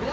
2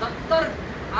70,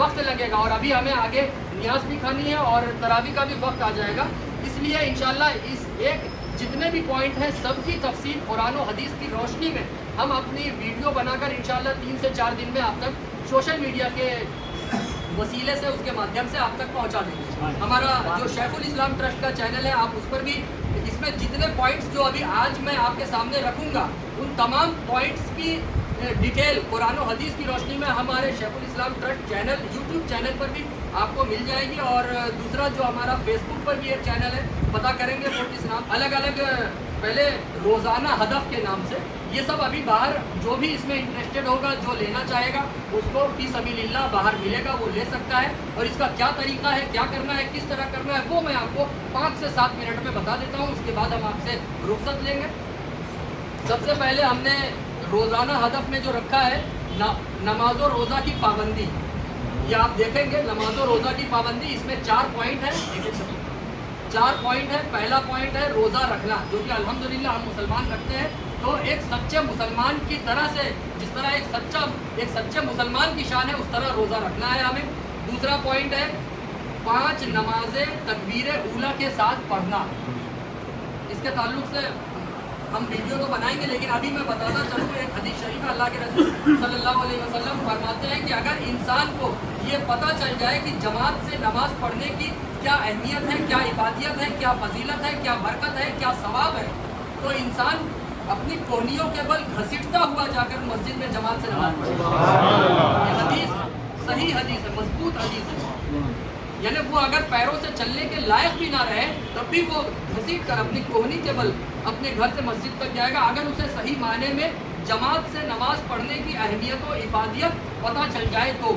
وقت لگے گا، اور ابھی ہمیں آگے نیاز بھی کھانی ہے اور تراویح کا بھی وقت آ جائے گا. اس لیے انشاءاللہ اس ایک جتنے بھی پوائنٹ ہیں سب کی تفصیل قرآن و حدیث کی روشنی میں ہم اپنی ویڈیو بنا کر انشاءاللہ 3 سے 4 دن میں آپ تک سوشل میڈیا کے وسیلے سے اس کے مادھیم سے آپ تک پہنچا دیں گے. ہمارا جو شیخ الاسلام ٹرسٹ کا چینل ہے آپ اس پر بھی اس میں جتنے پوائنٹس جو ابھی آج میں آپ کے سامنے رکھوں گا ان تمام پوائنٹس کی ڈیٹیل قرآن و حدیث کی روشنی میں ہمارے شیخ الاسلام ٹرسٹ چینل یوٹیوب چینل پر بھی آپ کو مل جائے گی. اور دوسرا جو ہمارا فیس بک پر بھی ایک چینل ہے پتہ کریں گے مفتی نام الگ الگ پہلے روزانہ ہدف کے نام سے یہ سب ابھی باہر جو بھی اس میں انٹرسٹڈ ہوگا جو لینا چاہے گا اس کو فی سبیل اللہ باہر ملے گا وہ لے سکتا ہے. اور اس کا کیا طریقہ ہے کیا کرنا ہے کس طرح کرنا ہے وہ میں آپ کو 5 سے 7 منٹ میں بتا دیتا ہوں. اس کے بعد ہم آپ سے رخصت لیں گے. سب سے پہلے ہم نے روزانہ ہدف میں جو رکھا ہے نماز و روزہ کی پابندی. یہ آپ دیکھیں گے نماز و روزہ کی پابندی اس میں 4 پوائنٹ ہیں. 4 پوائنٹ ہے. پہلا پوائنٹ ہے روزہ رکھنا جو کہ الحمدللہ ہم مسلمان رکھتے ہیں. تو ایک سچے مسلمان کی طرح سے جس طرح ایک سچے مسلمان کی شان ہے اس طرح روزہ رکھنا ہے ہمیں. دوسرا پوائنٹ ہے 5 نمازیں تکبیر اولیٰ کے ساتھ پڑھنا. اس کے تعلق سے ہم ویڈیو تو بنائیں گے لیکن ابھی میں بتاتا چلوں ایک حدیث شریف اللہ کے رسول صلی اللہ علیہ وسلم فرماتے ہیں کہ اگر انسان کو یہ پتہ چل جائے کہ جماعت سے نماز پڑھنے کی کیا اہمیت ہے کیا افادیت ہے کیا فضیلت ہے کیا برکت ہے کیا ثواب ہے تو انسان اپنی کوہنیوں کے بل گھسیٹتا ہوا جا کر مسجد میں جماعت سے نماز پڑھے. یہ حدیث صحیح حدیث ہے مضبوط حدیث ہے. یعنی وہ اگر پیروں سے چلنے کے لائق بھی نہ رہے تب بھی وہ گھسیٹ کر اپنی کوہنی کے بل اپنے گھر سے مسجد تک جائے گا اگر اسے صحیح معنی میں جماعت سے نماز پڑھنے کی اہمیت و افادیت پتہ چل جائے تو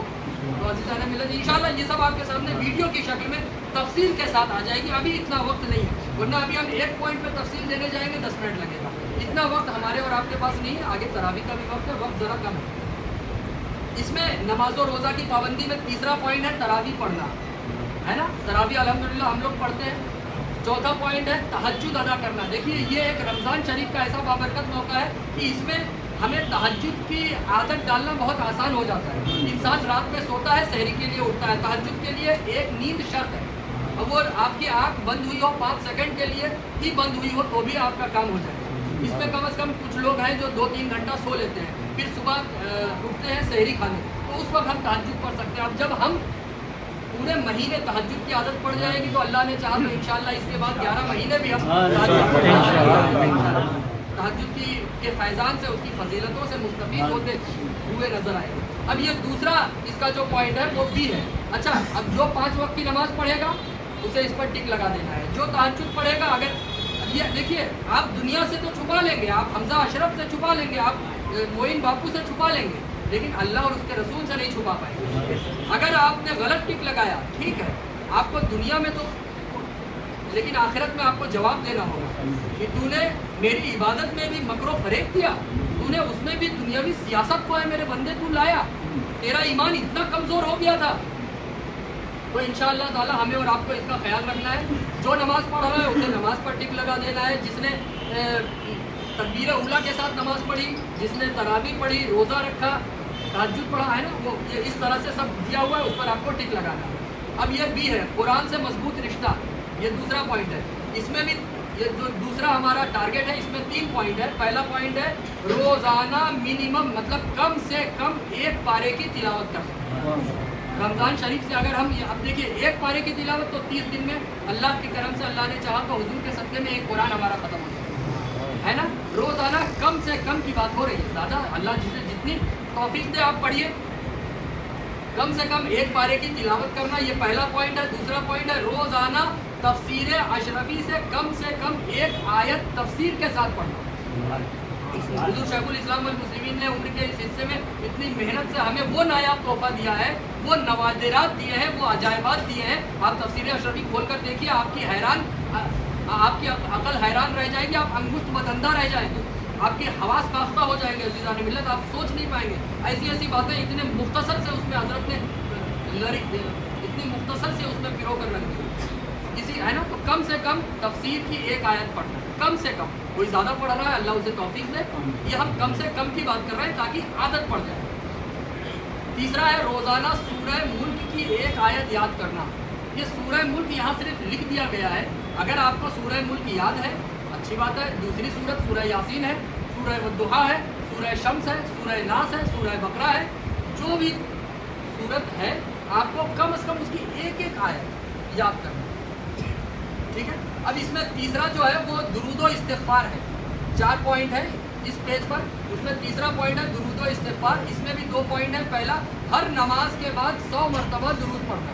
عزیزان ملت انشاءاللہ یہ سب آپ کے سامنے ویڈیو کی شکل میں تفصیل کے ساتھ آ جائے گی. ابھی اتنا وقت نہیں ہے ورنہ ابھی ہم ایک پوائنٹ پہ تفصیل دینے جائیں گے 10 منٹ لگے گا. اتنا وقت ہمارے اور آپ کے پاس نہیں ہے. آگے تراویح کا بھی وقت ہے وقت ذرا کم ہے. اس میں نماز و روزہ کی پابندی میں تیسرا پوائنٹ ہے تراویح پڑھنا ہے نا. تراویح الحمدللہ ہم لوگ پڑھتے ہیں. چوتھا پوائنٹ ہے تہجد ادا کرنا. دیکھیے یہ ایک رمضان شریف کا ایسا بابرکت موقع ہے کہ اس میں ہمیں تہجد کی عادت ڈالنا بہت آسان ہو جاتا ہے. انسان رات میں سوتا ہے سحری کے لیے اٹھتا ہے. تہجد کے لیے ایک نیند شرط ہے. اب وہ آپ کی آنکھ بند ہوئی ہو 5 سیکنڈ کے لیے ہی بند ہوئی ہو تو بھی آپ کا کام ہو جائے گا. اس میں کم از کم کچھ لوگ ہیں جو 2-3 گھنٹہ سو لیتے ہیں پھر صبح اٹھتے ہیں سحری کھانے تو اس وقت ہم تہجد پڑھ سکتے ہیں. اب جب ہم پورے مہینے تہجد کی عادت پڑ جائے گی تو اللہ نے چاہا تو انشاءاللہ اس کے بعد 11 مہینے بھی ہم تہجد کے فیضان سے اس کی فضیلتوں سے مستفید ہوتے ہوئے نظر آئے گا. اب یہ دوسرا اس کا جو پوائنٹ ہے وہ بھی ہے. اچھا اب جو 5 وقت کی نماز پڑھے گا اسے اس پر ٹک لگا دینا ہے. جو تہجد پڑھے گا اگر یہ دیکھیے آپ دنیا سے تو چھپا لیں گے آپ حمزہ اشرف سے چھپا لیں گے آپ معین باپو سے چھپا لیں گے لیکن اللہ اور اس کے رسول سے نہیں چھپا پائیں گے. اگر آپ نے غلط ٹک لگایا ٹھیک ہے آپ کو دنیا میں تو لیکن آخرت میں آپ کو جواب دینا ہوگا کہ تو نے میری عبادت میں بھی مکر و فریب کیا تو نے اس میں بھی دنیاوی سیاست کو ہے میرے بندے تو لایا تیرا ایمان اتنا کمزور ہو گیا تھا. تو انشاءاللہ تعالی ہمیں اور آپ کو اس کا خیال رکھنا ہے. جو نماز پڑھ رہا ہے اسے نماز پر ٹک لگا دینا ہے. جس نے تکبیر اولیٰ کے ساتھ نماز پڑھی جس نے تراویح پڑھی روزہ رکھا تہجد پڑھا ہے نا وہ یہ اس طرح سے سب دیا ہوا ہے اس پر آپ کو ٹک لگانا ہے. اب یہ بھی ہے قرآن سے مضبوط رشتہ یہ دوسرا پوائنٹ ہے. اس میں بھی یہ جو دوسرا ہمارا ٹارگیٹ ہے اس میں 3 پوائنٹ ہے. پہلا پوائنٹ ہے روزانہ منیمم مطلب کم سے کم 1 پارے کی تلاوت کرنا. رمضان شریف سے اگر ہم اب دیکھیے 1 پارے کی تلاوت تو 30 دن میں اللہ کے کرم سے اللہ نے چاہا تو حضور کے صدقے میں ایک قرآن ہمارا ختم ہو جائے ہے نا. روزانہ کم سے کم کی بات ہو رہی ہے. زیادہ اللہ جسے جتنی توفیق دے آپ پڑھیے کم سے کم 1 پارے کی تلاوت کرنا یہ پہلا پوائنٹ ہے. دوسرا پوائنٹ ہے روزانہ تفسیر اشرفی سے کم 1 آیت تفسیر کے ساتھ پڑھنا. حضور شیخ الاسلام والمسلمین نے عمر کے اس حصے میں اتنی محنت سے ہمیں وہ نایاب تحفہ دیا ہے وہ نوادرات دیے ہیں وہ عجائبات دیے ہیں. آپ تفسیر اشرفی کھول کر دیکھیے آپ کی عقل حیران رہ جائے گی. آپ انگشت بدندہ رہ جائیں گے آپ کی حواس کافتہ ہو جائیں گے عزیزان ملت. آپ سوچ نہیں پائیں گے ایسی ایسی باتیں اتنے مختصر سے اس میں حضرت نے اتنی مختصر سے اس میں پیرو کر رکھ دی کسی ہے نا. تو کم سے کم تفسیر کی 1 آیت پڑھنا کم سے کم. کوئی زیادہ پڑھ رہا ہے اللہ اسے توفیق دے. یہ ہم کم سے کم کی بات کر رہے ہیں تاکہ عادت پڑ جائے. تیسرا ہے روزانہ سورہ ملک کی ایک آیت یاد کرنا. یہ سورہ ملک یہاں صرف لکھ دیا گیا ہے. اگر آپ کو سورہ ملک یاد ہے اچھی بات ہے. دوسری سورت سورہ یاسین ہے, سورہ والضحیٰ ہے, سورہ شمس ہے, سورہ ناس ہے, سورہ بقرہ ہے. جو بھی سورت ہے آپ کو کم از کم اس کی ایک ایک آیت یاد کرنا. ٹھیک ہے. اب اس میں تیسرا جو ہے وہ درود و استغفار ہے. 4 پوائنٹ ہے اس پیج پر. اس میں تیسرا پوائنٹ ہے درود و استغفار. اس میں بھی 2 پوائنٹ ہیں. پہلا, ہر نماز کے بعد 100 مرتبہ درود پڑھنا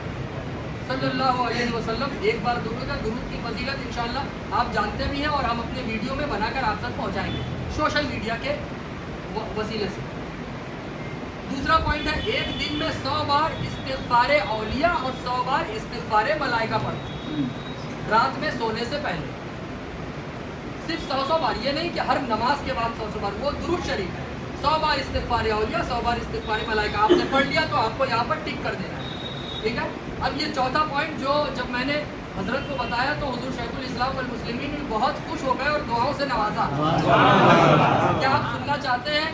صلی اللہ علیہ وسلم. ایک بار درود ہے. درود کی فضیلت انشاءاللہ آپ جانتے بھی ہیں اور ہم اپنے ویڈیو میں بنا کر آپ تک پہنچائیں گے سوشل میڈیا کے وسیلے سے. دوسرا پوائنٹ ہے ایک دن میں 100 بار استغفار اولیاء اور 100 بار استغفار ملائکہ پڑھنا رات میں سونے سے پہلے. صرف 100 بار, یہ نہیں کہ ہر نماز کے بعد 100 بار. وہ درود شریف ہے. 100 بار استغفار اولیاء, 100 بار استغفار ملائکہ. آپ نے پڑھ لیا تو آپ کو یہاں پر ٹک کر دینا ہے. ٹھیک ہے. اب یہ چوتھا پوائنٹ جو جب میں نے حضرت کو بتایا تو حضور شیخ الاسلام والمسلمین بھی بہت خوش ہو گئے اور دعاؤں سے نوازا. کیا آپ سننا چاہتے ہیں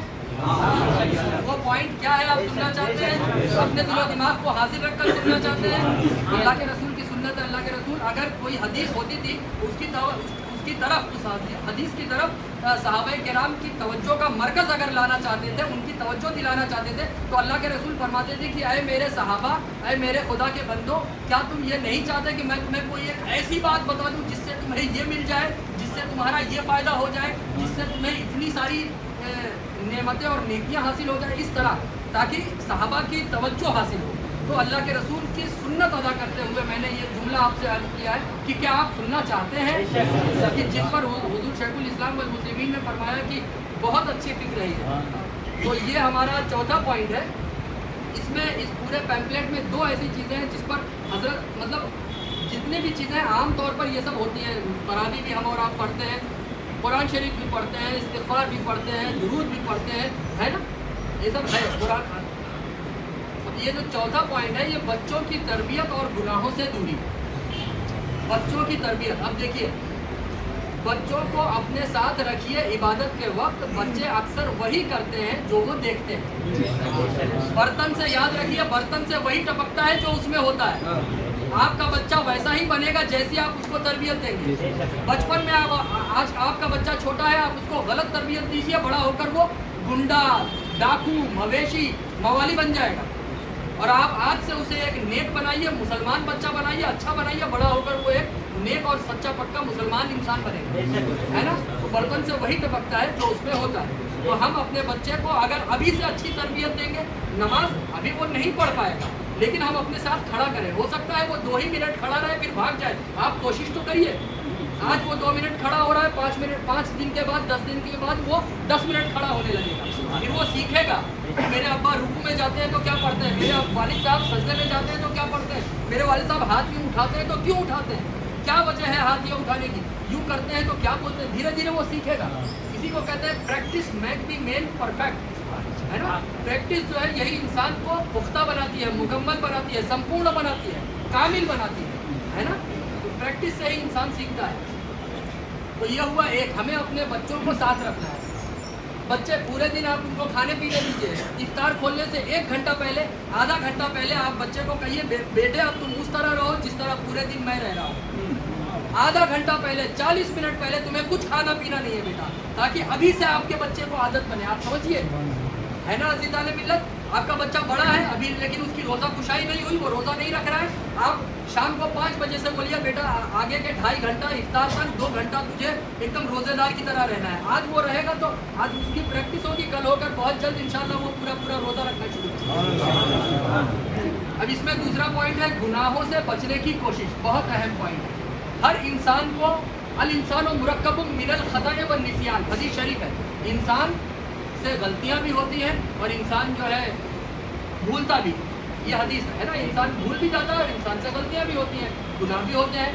وہ پوائنٹ کیا ہے؟ آپ سننا چاہتے ہیں, اپنے دل و دماغ کو حاضر رکھ کر سننا چاہتے ہیں. اللہ کے رسول کی سنت ہے. اللہ کے رسول اگر کوئی حدیث ہوتی تھی اس کی طرف اس حدیث کی طرف صحابہ کرام کی توجہ کا مرکز اگر لانا چاہتے تھے, ان کی توجہ دلانا چاہتے تھے, تو اللہ کے رسول فرماتے تھے کہ اے میرے صحابہ, اے میرے خدا کے بندوں, کیا تم یہ نہیں چاہتے کہ میں تمہیں کوئی ایک ایسی بات بتا دوں جس سے تمہیں یہ مل جائے, جس سے تمہارا یہ فائدہ ہو جائے, جس سے تمہیں اتنی ساری نعمتیں اور نیکیاں حاصل ہو جائیں, اس طرح تاکہ صحابہ کی توجہ حاصل ہو. تو اللہ کے رسول کی سنت ادا کرتے ہوئے میں نے یہ جملہ آپ سے عرض کیا ہے کہ کیا آپ سننا چاہتے ہیں, کہ جس پر حضور شیخ الاسلام والمسلمین نے فرمایا کہ بہت اچھی فکر رہی ہے. تو یہ ہمارا چوتھا پوائنٹ ہے. اس میں اس پورے پیمپلیٹ میں 2 ایسی چیزیں ہیں جس پر حضرت مطلب جتنی بھی چیزیں عام طور پر یہ سب ہوتی ہیں, تراویح بھی ہم اور آپ پڑھتے ہیں, قرآن شریف بھی پڑھتے ہیں, استغفار بھی پڑھتے ہیں, درود بھی پڑھتے ہیں, ہے نا, یہ سب ہے قرآن. یہ جو چوتھا پوائنٹ ہے یہ بچوں کی تربیت اور گناہوں سے دوری. بچوں کی تربیت. اب دیکھیے, بچوں کو اپنے ساتھ رکھیے عبادت کے وقت. بچے اکثر وہی کرتے ہیں جو وہ دیکھتے ہیں. برتن سے یاد رکھیے, برتن سے وہی ٹپکتا ہے جو اس میں ہوتا ہے. آپ کا بچہ ویسا ہی بنے گا جیسی آپ اس کو تربیت دیں گے. بچپن میں آج آپ کا بچہ چھوٹا ہے, آپ اس کو غلط تربیت دیجیے, بڑا ہو کر وہ گنڈا, ڈاکو, مویشی, موالی بن جائے گا. اور آپ آج سے اسے ایک نیک بنائیے, مسلمان بچہ بنائیے, اچھا بنائیے, بڑا ہو کر وہ ایک نیک اور سچا پکا مسلمان انسان بنے گا, ہے نا. تو برتن سے وہی ٹپکتا ہے جو اس میں ہوتا ہے. تو ہم اپنے بچے کو اگر ابھی سے اچھی تربیت دیں گے, نماز ابھی وہ نہیں پڑھ پائے گا لیکن ہم اپنے ساتھ کھڑا کریں. ہو سکتا ہے وہ 2 ہی منٹ کھڑا رہے پھر بھاگ جائے. آپ کوشش تو کریے. آج وہ 2 منٹ کھڑا ہو رہا ہے, 5 منٹ, 5 دن کے بعد, 10 دن کے بعد وہ 10 منٹ کھڑا ہونے لگے گا. پھر وہ سیکھے گا. میرے ابا رکوع میں جاتے ہیں تو کیا پڑھتے ہیں, میرے والد صاحب سجدے میں جاتے ہیں تو کیا پڑھتے ہیں, میرے والد صاحب ہاتھ یوں اٹھاتے ہیں تو کیوں اٹھاتے ہیں, کیا وجہ ہے ہاتھ یوں اٹھانے کی, یوں کرتے ہیں تو کیا بولتے ہیں. دھیرے دھیرے وہ سیکھے گا. اسی کو کہتے ہیں practice make the man perfect, ہے نا. پریکٹس جو ہے یہی انسان کو پختہ بناتی ہے, مکمل بناتی ہے, سمپورن بناتی ہے, کامل بناتی ہے نا. تو پریکٹس سے ہی انسان سیکھتا ہے. تو یہ ہوا ایک, ہمیں اپنے بچوں کو ساتھ رکھنا ہے. بچے پورے دن آپ ان کو کھانے پینے دیجیے. افطار کھولنے سے 1 گھنٹہ پہلے, آدھا گھنٹہ پہلے آپ بچے کو کہیے بیٹے اب تم اس طرح رہو جس طرح پورے دن میں رہ رہا ہوں. آدھا گھنٹہ پہلے, 40 منٹ پہلے تمہیں کچھ کھانا پینا نہیں ہے بیٹا, تاکہ ابھی سے آپ کے بچے کو عادت بنے. آپ سمجھیے, ہے نا عزیزان ملت. آپ کا بچہ بڑا ہے ابھی لیکن اس کی روزہ کشائی نہیں ہوئی, وہ روزہ نہیں رکھ رہا ہے. آپ شام کو 5 بجے سے بولیے بیٹا آگے کے 2.5 گھنٹہ افطار تک 2 گھنٹہ تجھے ایک دم روزے دار کی طرح رہنا ہے. آج وہ رہے گا تو آج اس کی پریکٹس ہوگی, کل ہو کر بہت جلد انشاءاللہ وہ پورا روزہ رکھنا شروع کرے. اب اس میں دوسرا پوائنٹ ہے گناہوں سے بچنے کی کوشش. بہت اہم پوائنٹ ہے. ہر انسان کو الانسان مرکب من الخطأ والنسیان, حدیث شریف ہے. انسان سے غلطیاں بھی ہوتی ہیں اور انسان جو ہے بھولتا بھی. یہ حدیث ہے نا, انسان بھول بھی جاتا ہے اور انسان سے غلطیاں بھی ہوتی ہیں, گناہ بھی ہوتے ہیں.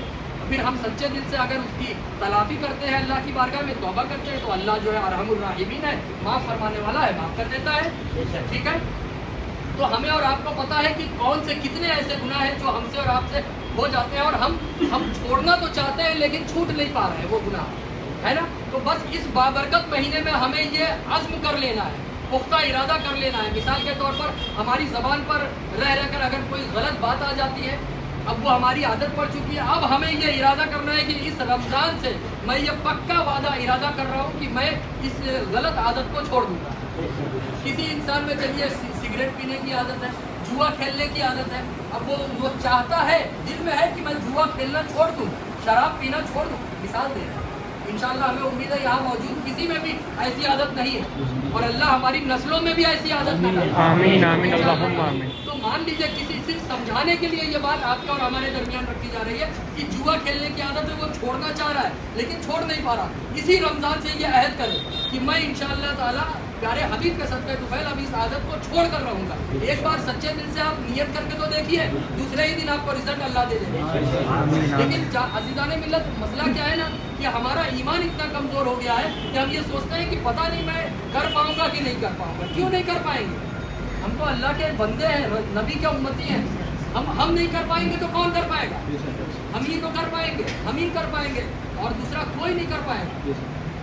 پھر ہم سچے دل سے اگر اس کی تلافی کرتے ہیں, اللہ کی بارگاہ میں توبہ کرتے ہیں, تو اللہ جو ہے ارحم الراحمین ہے, معاف فرمانے والا ہے, معاف کر دیتا ہے. ٹھیک ہے. تو ہمیں اور آپ کو پتا ہے کہ کون سے کتنے ایسے گناہ ہیں جو ہم سے اور آپ سے ہو جاتے ہیں اور ہم چھوڑنا تو چاہتے ہیں لیکن چھوٹ نہیں پا رہے ہیں وہ گناہ, ہے نا. تو بس اس بابرکت مہینے میں ہمیں یہ عزم کر لینا ہے پختہ ارادہ کر لینا ہے. مثال کے طور پر ہماری زبان پر رہ کر اگر کوئی غلط بات آ جاتی ہے, اب وہ ہماری عادت پڑ چکی ہے, اب ہمیں یہ ارادہ کرنا ہے کہ اس رمضان سے میں یہ پکا وعدہ ارادہ کر رہا ہوں کہ میں اس غلط عادت کو چھوڑ دوں گا. کسی انسان میں چلیے سگریٹ پینے کی عادت ہے, جوا کھیلنے کی عادت ہے, اب وہ چاہتا ہے, دل میں ہے کہ میں جوا کھیلنا چھوڑ دوں, شراب پینا چھوڑ دوں. مثال دے رہا ہوں, انشاءاللہ ہمیں امید ہے یہاں موجود کسی میں بھی ایسی عادت نہیں ہے, اور اللہ ہماری نسلوں میں بھی ایسی عادت نہ کرے. آمین آمین اللہم آمین. تو مان لیجیے کسی صرف سمجھانے کے لیے یہ بات آپ کے اور ہمارے درمیان رکھی جا رہی ہے کہ جوا کھیلنے کی عادت ہے, وہ چھوڑنا چاہ رہا ہے لیکن چھوڑ نہیں پا رہا. اسی رمضان سے یہ عہد کرے کہ میں انشاءاللہ تعالیٰ پیارے حبیب کے صدقے طفیل اب اس عادت کو چھوڑ کر رہوں گا. ایک بار سچے دل سے آپ نیت کر کے تو دیکھیے, دوسرے ہی دن آپ کو رزلٹ اللہ دے دے گا. لیکن عزیزان ملت, مسئلہ کیا ہے نا کہ ہمارا ایمان اتنا کمزور ہو گیا ہے کہ ہم یہ سوچتے ہیں کہ پتہ نہیں میں کر پاؤں گا کہ نہیں کر پاؤں گا. کیوں نہیں کر پائیں گے؟ ہم تو اللہ کے بندے ہیں, نبی کے امتی ہیں. ہم نہیں کر پائیں گے تو کون کر پائے گا؟ ہم ہی تو کر پائیں گے, ہم ہی کر پائیں گے, اور دوسرا کوئی نہیں کر پائے گا.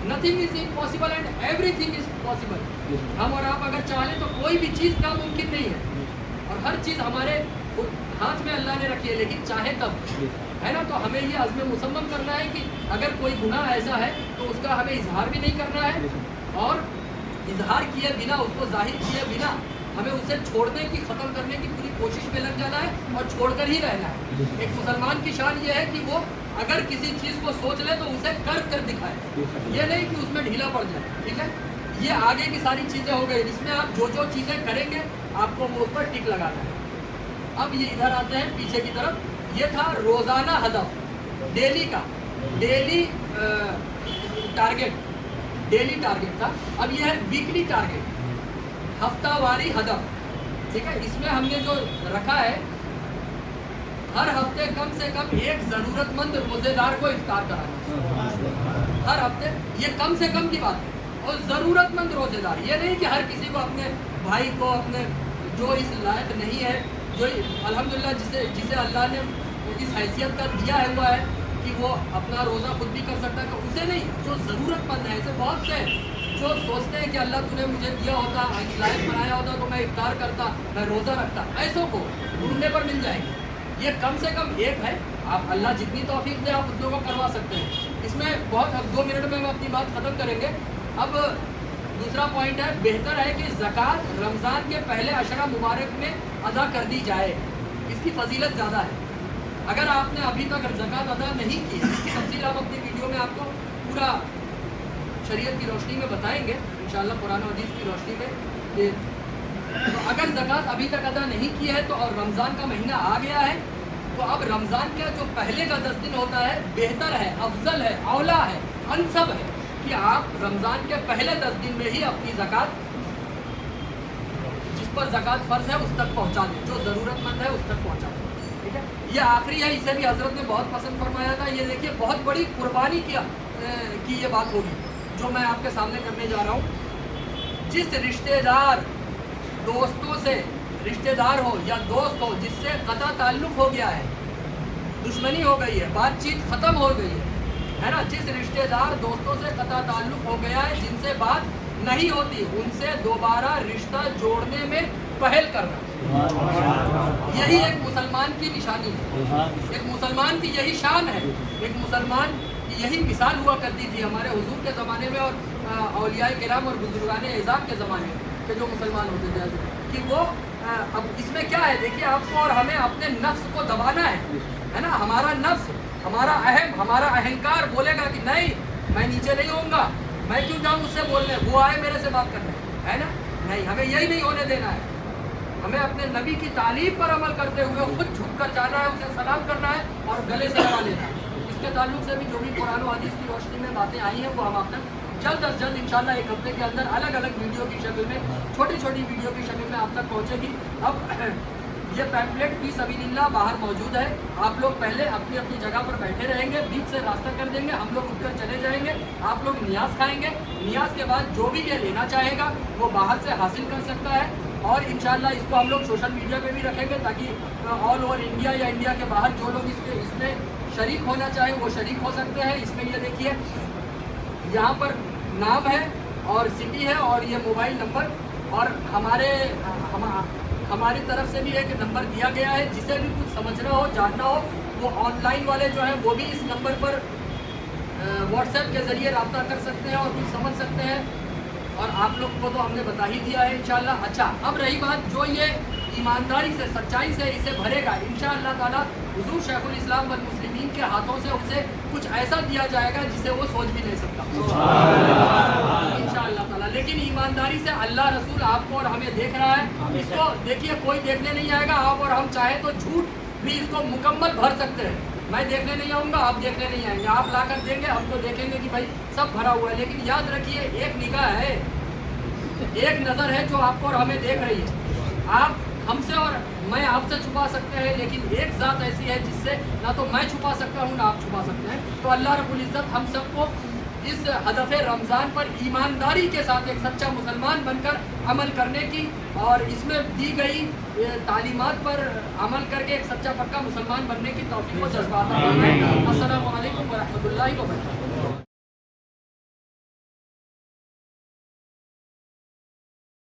Nothing is impossible and everything is possible. ہم اور آپ اگر چاہیں تو کوئی بھی چیز ناممکن نہیں ہے, اور ہر چیز ہمارے ہاتھ میں اللہ نے رکھی ہے, لیکن چاہے تب ہے نا. تو ہمیں یہ عزم مصمم کرنا ہے کہ اگر کوئی گناہ ایسا ہے تو اس کا ہمیں اظہار بھی نہیں کرنا ہے, اور اظہار کیے بنا, اس کو ظاہر کیے بنا ہمیں اسے چھوڑنے کی, ختم کرنے کی پوری کوشش میں لگ جانا ہے, اور چھوڑ کر ہی رہنا ہے. ایک مسلمان کی شان یہ ہے کہ وہ اگر کسی چیز کو سوچ لے تو اسے کر دکھائے, یہ نہیں کہ اس میں ڈھیلا پڑ جائے. ٹھیک ہے, یہ آگے کی ساری چیزیں ہو گئی, اس میں آپ جو چیزیں کریں گے آپ کو وہ اس پر ٹک لگانا ہے. اب یہ ادھر آتے ہیں پیچھے کی طرف. یہ تھا روزانہ ہدف, ڈیلی کا, ڈیلی ٹارگیٹ تھا. اب یہ ہے ویکلی ٹارگیٹ, ہفتہ واری ہدف. ٹھیک ہے, اس میں ہم نے جو رکھا ہے ہر ہفتے کم سے کم ایک ضرورت مند روزے دار کو افطار کرانا. ہر ہفتے, یہ کم سے کم کی بات ہے, اور ضرورت مند روزے دار, یہ نہیں کہ ہر کسی کو, اپنے بھائی کو, اپنے جو اس لائق نہیں ہے, جو الحمدللہ جسے اللہ نے اس حیثیت کا دیا ہے ہوا ہے کہ وہ اپنا روزہ خود بھی کر سکتا ہے, تو اسے نہیں, جو ضرورت مند ہے. ایسے بہت سے جو سوچتے ہیں کہ اللہ تو نے مجھے دیا ہوتا, اس لائق بنایا ہوتا تو میں افطار کرتا, میں روزہ رکھتا, ایسوں کو ڈھونڈنے پر مل جائے گی. یہ کم سے کم ایک ہے, آپ اللہ جتنی توفیق دے آپ اتنوں کو کروا سکتے ہیں. اس میں بہت, اب 2 منٹ میں ہم اپنی بات ختم کریں گے. اب دوسرا پوائنٹ ہے, بہتر ہے کہ زکوٰۃ رمضان کے پہلے عشرہ مبارک میں ادا کر دی جائے. اس کی فضیلت زیادہ ہے. اگر آپ نے ابھی تک زکوٰۃ ادا نہیں کی, اس کی تفصیل آپ اپنی ویڈیو میں آپ کو پورا شریعت کی روشنی میں بتائیں گے انشاءاللہ, قرآن و حدیث کی روشنی میں. کہ اگر زکوٰۃ ابھی تک ادا نہیں کی ہے تو, اور رمضان کا مہینہ آ گیا ہے, تو اب رمضان کا جو پہلے کا 10 دن ہوتا ہے, بہتر ہے, افضل ہے, اولا ہے, انسب ہے کہ آپ رمضان کے پہلے 10 دن میں ہی اپنی زکوٰۃ, جس پر زکوٰۃ فرض ہے اس تک پہنچا دیں, جو ضرورت مند ہے اس تک پہنچا دیں. ٹھیک ہے, یہ آخری ہے, اسے بھی حضرت نے بہت پسند فرمایا تھا. یہ دیکھیے بہت بڑی قربانی کی یہ بات ہوگی جو میں آپ کے سامنے کرنے جا رہا ہوں. جس رشتہ دار, دوستوں سے رشتہ دار ہو یا دوست ہو جس سے قطع تعلق ہو گیا ہے, دشمنی ہو گئی ہے, بات چیت ختم ہو گئی ہے نا, جس رشتہ دار دوستوں سے قطع تعلق ہو گیا ہے, جن سے بات نہیں ہوتی, ان سے دوبارہ رشتہ جوڑنے میں پہل کرنا. یہی ایک مسلمان کی نشانی ہے, ایک مسلمان کی یہی شان ہے, ایک مسلمان کی یہی مثال ہوا کرتی تھی ہمارے حضور کے زمانے میں, اور اولیاء کرام اور بزرگان اعظام کے زمانے میں, کہ جو مسلمان ہوتے تھے کہ وہ, اب اس میں کیا ہے دیکھیے, آپ کو اور ہمیں اپنے نفس کو دبانا ہے نا. ہمارا نفس, ہمارا اہم, ہمارا اہنکار بولے گا کہ نہیں میں نیچے نہیں ہوں گا, میں کیوں جاؤں اس سے بولنے, وہ آئے میرے سے بات کرنے, ہے نا. نہیں, ہمیں یہی نہیں ہونے دینا ہے. ہمیں اپنے نبی کی تعلیم پر عمل کرتے ہوئے خود جھک کر جانا ہے, اسے سلام کرنا ہے اور گلے سے لگا لینا ہے. اس کے تعلق سے بھی جو بھی قرآن و حدیث کی روشنی میں باتیں آئی ہیں وہ ہم آپ تک جلد از جلد انشاءاللہ ایک ہفتے کے اندر الگ الگ ویڈیو کی شکل میں, چھوٹی چھوٹی ویڈیو کی شکل میں آپ تک پہنچے گی. اب یہ پیمپلیٹ فی سبیل اللہ باہر موجود ہے. آپ لوگ پہلے اپنی اپنی جگہ پر بیٹھے رہیں گے, بیچ سے راستہ کر دیں گے, ہم لوگ اٹھ کر چلے جائیں گے, آپ لوگ نیاز کھائیں گے. نیاز کے بعد جو بھی یہ لینا چاہے گا وہ باہر سے حاصل کر سکتا ہے, اور انشاءاللہ اس کو ہم لوگ سوشل میڈیا پہ بھی رکھیں گے تاکہ آل اوور انڈیا یا انڈیا کے باہر جو لوگ اس میں شریک ہونا چاہیں وہ شریک ہو سکتے ہیں. اس میں یہ دیکھیے یہاں پر نام ہے اور سٹی ہے اور یہ موبائل نمبر, اور ہماری طرف سے بھی ایک نمبر دیا گیا ہے، جسے بھی کچھ سمجھنا ہو جاننا ہو وہ آن لائن والے جو ہیں وہ بھی اس نمبر پر واٹس ایپ کے ذریعے رابطہ کر سکتے ہیں اور کچھ سمجھ سکتے ہیں، اور آپ لوگ کو تو ہم نے بتا ہی دیا ہے انشاءاللہ۔ اچھا، اب رہی بات جو یہ ایمانداری سے سچائی سے اسے بھرے گا، انشاءاللہ تعالیٰ حضور شیخ الاسلام والمسلمین کے ہاتھوں سے اسے کچھ ایسا دیا جائے گا جسے وہ سوچ بھی نہیں سکتا انشاءاللہ تعالیٰ۔ لیکن ایمانداری سے اللہ رسول آپ کو اور ہمیں دیکھ رہا ہے، اس کو دیکھیے کوئی دیکھنے نہیں آئے گا، آپ اور ہم چاہیں تو جھوٹ بھی اس کو مکمل بھر سکتے ہیں۔ میں دیکھنے نہیں آؤں گا، آپ دیکھنے نہیں آئیں گے، آپ لا کر دیں گے، ہم تو دیکھیں گے کہ بھائی سب بھرا ہوا ہے، لیکن یاد رکھیے ایک نگاہ ہے، ایک نظر ہے جو آپ کو اور ہمیں دیکھ رہی ہے۔ آپ ہم سے اور میں آپ سے چھپا سکتے ہیں، لیکن ایک ذات ایسی ہے جس سے نہ تو میں چھپا سکتا ہوں نہ آپ چھپا سکتے ہیں۔ تو اللہ رب العزت ہم سب کو اس ہدف رمضان پر ایمانداری کے ساتھ ایک سچا مسلمان بن کر عمل کرنے کی اور اس میں دی گئی تعلیمات پر عمل کر کے ایک سچا پکا مسلمان بننے کی توفیق و جذبات عطا فرمائے۔ السلام علیکم ورحمۃ اللہ وبرکاتہ۔